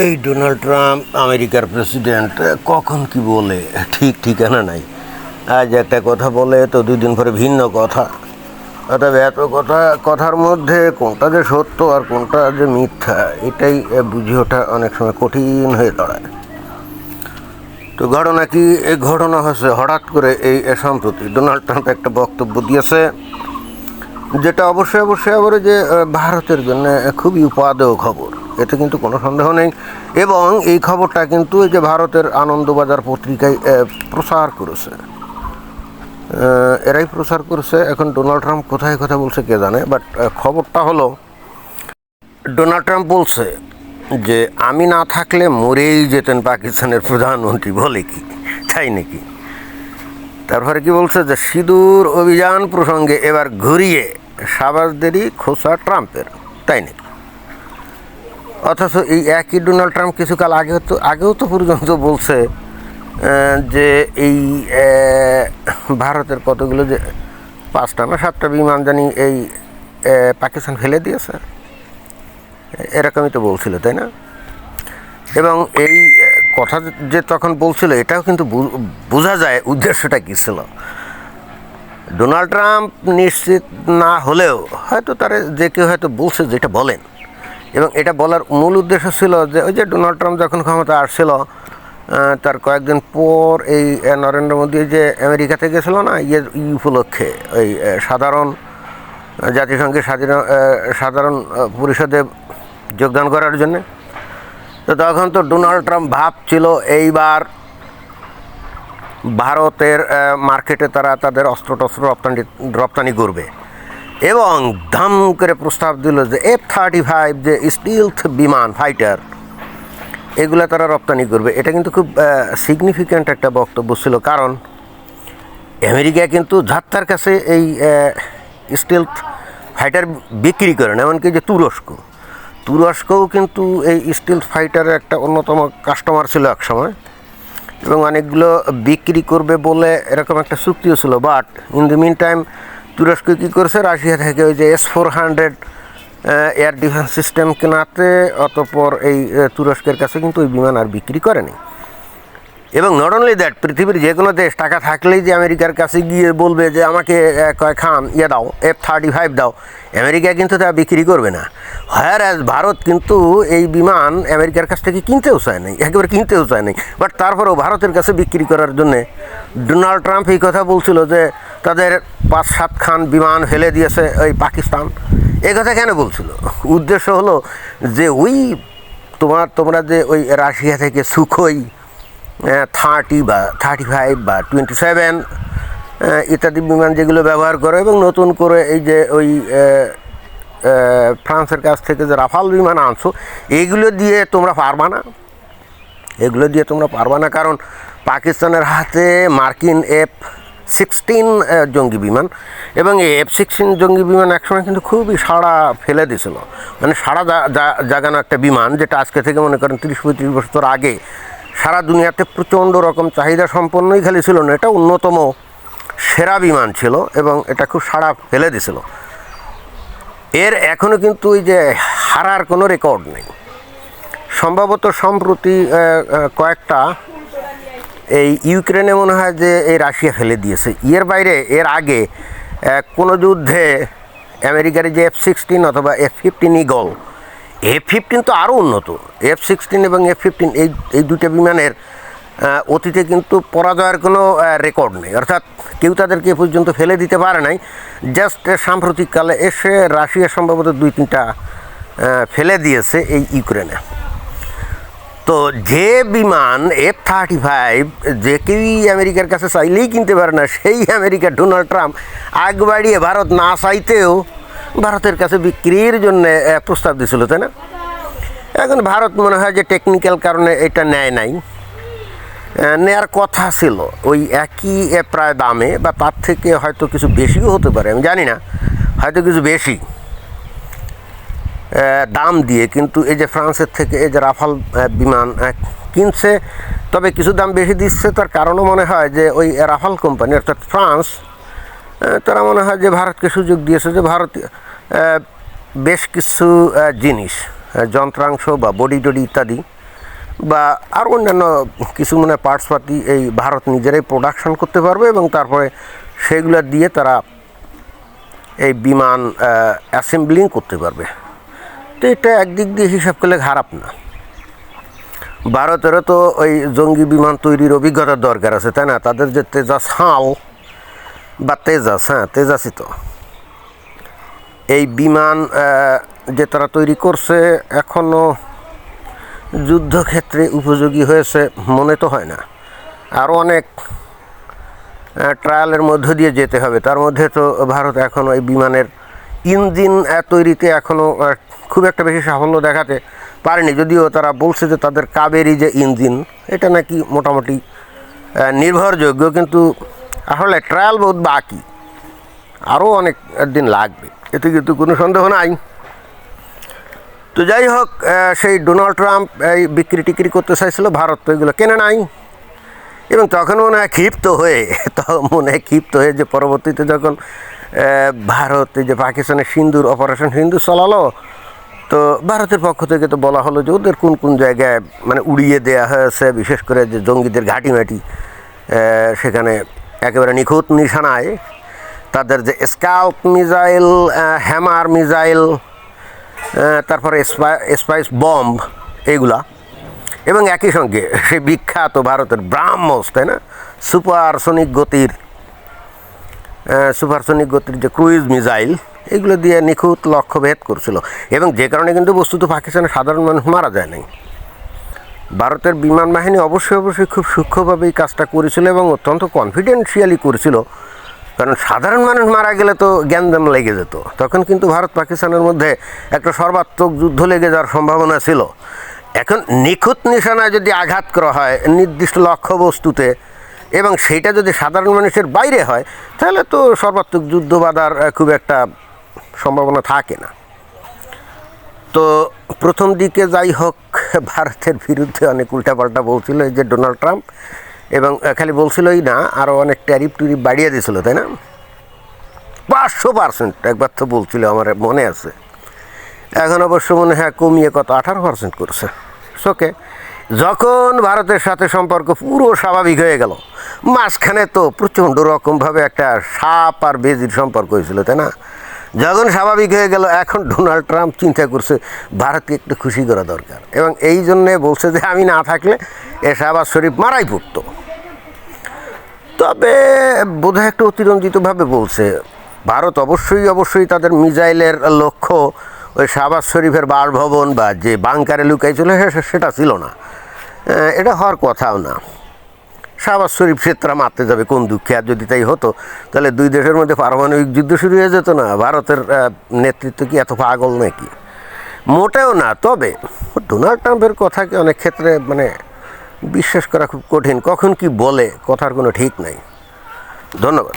এই Donald Trump আমেরিকার president কখন কি বলে ঠিক ঠিকানা নাই। আজ একটা কথা বলে তো 2 দিন পরে ভিন্ন কথা। অর্থাৎ এত কথার মধ্যে কোনটা যে সত্য আর কোনটা যে মিথ্যা এটাই বুঝে ওঠা অনেক সময় কঠিন হয়ে দাঁড়ায়। তো ঘটনা কি? এই ঘটনা হচ্ছে হঠাৎ করে এই সম্প্রতি ডোনাল্ড ট্রাম্প একটা বক্তব্য দিয়েছে, যেটা অবশ্যই আবার যে ভারতের জন্য খুবই উপাদেয় খবর, এতে কিন্তু কোনো সন্দেহ নেই। এবং এই খবরটা কিন্তু এই যে ভারতের আনন্দবাজার পত্রিকায় প্রচার করেছে, এরাই প্রচার করেছে। এখন ডোনাল্ড ট্রাম্প কোথায় কথা বলছে কে জানে, বাট খবরটা হলো ডোনাল্ড ট্রাম্প বলছে যে আমি না থাকলে মরেই যেতেন পাকিস্তানের প্রধানমন্ত্রী। বলে কি, তাই নাকি? তারপরে কি বলছে যে সিঁদুর অভিযান প্রসঙ্গে এবার ঘুরিয়ে শাহবাজদেরই খোঁচা ট্রাম্পের, তাই নাকি? অথচ এই একই ডোনাল্ড ট্রাম্প কিছুকাল আগেও তো পর্যন্ত বলছে যে এই ভারতের কতগুলো যে 5টা না 7টা বিমান জানি এই পাকিস্তান ফেলে দিয়েছে, এরকমই তো বলছিল, তাই না? এবং এই কথা যে তখন বলছিল এটাও কিন্তু বোঝা যায় উদ্দেশ্যটা কী ছিল। ডোনাল্ড ট্রাম্প নিশ্চিত না হলেও হয়তো তারা যে কেউ হয়তো বলছে যেটা বলেন, এবং এটা বলার মূল উদ্দেশ্য ছিল যে ওই যে ডোনাল্ড ট্রাম্প যখন ক্ষমতা আসছিল তার কয়েকদিন পর এই নরেন্দ্র মোদী যে আমেরিকাতে গেছিল না ই উপলক্ষে ওই জাতিসংঘের সাধারণ পরিষদে যোগদান করার জন্যে। তো তখন তো ডোনাল্ড ট্রাম্প ভাবছিল এইবার ভারতের মার্কেটে তারা তাদের অস্ত্র রপ্তানি করবে, এবং ধাম করে প্রস্তাব দিল যে F-35 যে স্টিলথ বিমান ফাইটার এগুলো তারা রপ্তানি করবে। এটা কিন্তু খুব সিগনিফিক্যান্ট একটা বক্তব্য ছিল, কারণ আমেরিকা কিন্তু যাত্রার কাছে এই স্টিলথ ফাইটার বিক্রি করে না। এমনকি যে তুরস্কও কিন্তু এই স্টিলথ ফাইটারের একটা অন্যতম কাস্টমার ছিল এক সময়, এবং অনেকগুলো বিক্রি করবে বলে এরকম একটা চুক্তিও ছিল। But in the mean time তুরস্ক কী করেছে, রাশিয়া থেকে ওই যে S-400 এয়ার ডিফেন্স সিস্টেম কেনাতে অতঃপর এই তুরস্কের কাছে কিন্তু ওই বিমান আর বিক্রি করেনি। এবং নট অনলি দ্যাট, পৃথিবীর যে কোনো দেশ টাকা থাকলেই যে আমেরিকার কাছে গিয়ে বলবে যে আমাকে খান দাও, F-35 দাও, আমেরিকা কিন্তু তা বিক্রি করবে না। হায়ার অ্যাজ ভারত কিন্তু এই বিমান আমেরিকার কাছ থেকে কিনতেও চায় নাই, একেবারে কিনতেও চায় নাই। বাট তারপরেও ভারতের কাছে বিক্রি করার জন্যে ডোনাল্ড ট্রাম্প এই কথা বলছিল যে তাদের 5-7 খান বিমান ফেলে দিয়েছে ওই পাকিস্তান। এ কথা কেন বলছিল? উদ্দেশ্য হলো যে ওই তোমরা যে ওই রাশিয়া থেকে সুখোই 30 বা 35 বা 27 ইত্যাদি বিমান যেগুলো ব্যবহার করো, এবং নতুন করে এই যে ওই ফ্রান্সের কাছ থেকে যে রাফাল বিমান আনছো, এগুলো দিয়ে তোমরা পারবা না। কারণ পাকিস্তানের হাতে মার্কিন F-16 জঙ্গি বিমান, এবং এই F-16 জঙ্গি বিমান একসময় কিন্তু খুবই সাড়া ফেলে দিয়েছিল। মানে সাড়া জাগানো একটা বিমান, যেটা আজকে থেকে মনে করেন 30-35 বছর আগে সারা দুনিয়াতে প্রচণ্ড রকম চাহিদা সম্পন্নই খালি ছিল না, এটা অন্যতম সেরা বিমান ছিল, এবং এটা খুব সাড়া ফেলে দিয়েছিল। এর এখনও কিন্তু ওই যে হারার কোনো রেকর্ড নেই। সম্ভবত সম্প্রতি কয়েকটা এই ইউক্রেনে মনে হয় যে এই রাশিয়া ফেলে দিয়েছে। এর বাইরে এর আগে কোনো যুদ্ধে আমেরিকার যে F-16 অথবা F-15 ইগল, F-15 তো আরও উন্নত, F-16 এবং F-15 এই দুটো বিমানের অতীতে কিন্তু পরাজয়ের কোনো রেকর্ড নেই, অর্থাৎ কেউ তাদেরকে এ পর্যন্ত ফেলে দিতে পারে নাই। জাস্ট সাম্প্রতিককালে এসে রাশিয়া সম্ভবত 2-3টা ফেলে দিয়েছে এই ইউক্রেনে। তো যে বিমান F-35 যে কেউই আমেরিকার কাছে চাইলেই কিনতে পারে না, সেই আমেরিকা ডোনাল্ড ট্রাম্প আগ বাড়িয়ে ভারত না চাইতেও ভারতের কাছে বিক্রির জন্য প্রস্তাব দিয়েছিল, তাই না? এখন ভারত মনে হয় যে টেকনিক্যাল কারণে এটা নেয়ার কথা ছিল ওই একই প্রায় দামে, বা তার থেকে হয়তো কিছু বেশিও হতে পারে, আমি জানি না, হয়তো কিছু বেশি দাম দিয়ে কিন্তু এই যে ফ্রান্সের থেকে এই যে রাফাল বিমান কিনছে। তবে কিছু দাম বেশি দিচ্ছে, তার কারণও মনে হয় যে ওই রাফাল কোম্পানি অর্থাৎ ফ্রান্স, তারা মনে হয় যে ভারতকে সুযোগ দিয়েছে যে ভারত বেশ কিছু জিনিস, যন্ত্রাংশ বা বডি ইত্যাদি বা আর অন্যান্য কিছু মানে পার্টসপাতি এই ভারত নিজেরাই প্রোডাকশন করতে পারবে এবং তারপরে সেগুলো দিয়ে তারা এই বিমান অ্যাসেম্বলিং করতে পারবে। তো এটা একদিক দিয়ে হিসাব করলে খারাপ না। ভারতেরও তো ওই জঙ্গি বিমান তৈরির অভিজ্ঞতার দরকার আছে, তাই না? তাদের যে তেজাস হাল বা তেজাস, হ্যাঁ তেজাসই তো, এই বিমান যে তারা তৈরি করছে এখনও যুদ্ধক্ষেত্রে উপযোগী হয়েছে মনে তো হয় না। আরও অনেক ট্রায়ালের মধ্য দিয়ে যেতে হবে। তার মধ্যে তো ভারত এখনও এই বিমানের ইঞ্জিন তৈরিতে এখনও খুব একটা বেশি সাফল্য দেখাতে পারেনি, যদিও তারা বলছে যে তাদের কাবেরি যে ইঞ্জিন এটা নাকি মোটামুটি নির্ভরযোগ্য, কিন্তু আসলে ট্রায়াল বহুত বাকি, আরও অনেক দিন লাগবে, এতে কিন্তু কোনো সন্দেহ নাই। তো যাই হোক, সেই ডোনাল্ড ট্রাম্প এই বিক্রি টিক্রি করতে চাইছিল, ভারত তো এগুলো কেনে নাই। এবং তখন মনে হয় ক্ষিপ্ত হয়ে যে পরবর্তীতে যখন ভারত যে পাকিস্তানের সিন্দুর অপারেশন সিন্দুর চালালো, তো ভারতের পক্ষ থেকে তো বলা হলো যে ওদের কোন কোন জায়গায় মানে উড়িয়ে দেওয়া হয়েছে, বিশেষ করে যে জঙ্গিদের ঘাঁটিমাটি সেখানে একেবারে নিখুঁত নিশানায় তাদের যে স্কাল্প মিসাইল, হ্যামার মিসাইল, তারপরে স্পাইস বম্ব এইগুলা, এবং একই সঙ্গে সেই বিখ্যাত ভারতের ব্রাহ্মস, তাই না, সুপারসনিক গতির যে ক্রুইজ মিসাইল, এগুলো দিয়ে নিখুঁত লক্ষ্যভেদ করছিল। এবং যে কারণে কিন্তু বস্তুত পাকিস্তানের সাধারণ মানুষ মারা যায় নাই। ভারতের বিমান বাহিনী অবশ্যই খুব সূক্ষ্মভাবে এই কাজটা করেছিল এবং অত্যন্ত কনফিডেন্সিয়ালি করেছিল, কারণ সাধারণ মানুষ মারা গেলে তো গ্যাঞ্জাম লেগে যেত। তখন কিন্তু ভারত পাকিস্তানের মধ্যে একটা সর্বাত্মক যুদ্ধ লেগে যাওয়ার সম্ভাবনা ছিল। এখন নিখুঁত নিশানায় যদি আঘাত করা হয় নির্দিষ্ট লক্ষ্যবস্তুতে, এবং সেইটা যদি সাধারণ মানুষের বাইরে হয়, তাহলে তো সর্বাত্মক যুদ্ধ বাঁধার খুব একটা সম্ভাবনা থাকে না। তো প্রথম দিকে যাই হোক, ভারতের বিরুদ্ধে অনেক উল্টাপাল্টা বলছিল এই যে ডোনাল্ড ট্রাম্প, এবং খালি বলছিলই না, আরও অনেক ট্যারিফ বাড়িয়ে দিয়েছিল, তাই না? 500% একবার তো বলছিল, আমার মনে আছে। এখন অবশ্য মনে হয় কমিয়ে কত 18% করছে। ওকে, যখন ভারতের সাথে সম্পর্ক পুরো স্বাভাবিক হয়ে গেল, মাঝখানে তো প্রচণ্ড রকমভাবে একটা সাপ আর বেজির সম্পর্ক হয়েছিল, তাই না? যখন স্বাভাবিক হয়ে গেল, এখন ডোনাল্ড ট্রাম্প চিন্তা করছে ভারতকে একটু খুশি করা দরকার, এবং এই জন্যে বলছে যে আমি না থাকলে এ শাহবাজ শরীফ মারাই পড়ত। তবে বোধহয় একটু অতিরঞ্জিতভাবে বলছে। ভারত অবশ্যই তাদের মিসাইলের লক্ষ্য ওই শাহবাজ শরীফের বাসভবন বা যে বাংকারে লুকাইছিল সেটা ছিল না, এটা হওয়ার কথাও না। শাহবাজ শরীফ সেত্রা মারতে যাবে কোন দুঃখে? আর যদি তাই হতো তাহলে দুই দেশের মধ্যে পারমাণবিক যুদ্ধ শুরু হয়ে যেত না। ভারতের নেতৃত্ব কি এত পাগল নাকি? মোটেও না। তবে ডোনাল্ড ট্রাম্পের কথাকে অনেক ক্ষেত্রে মানে বিশ্বাস করা খুব কঠিন, কখন কি বলে কথার কোনো ঠিক নাই। ধন্যবাদ।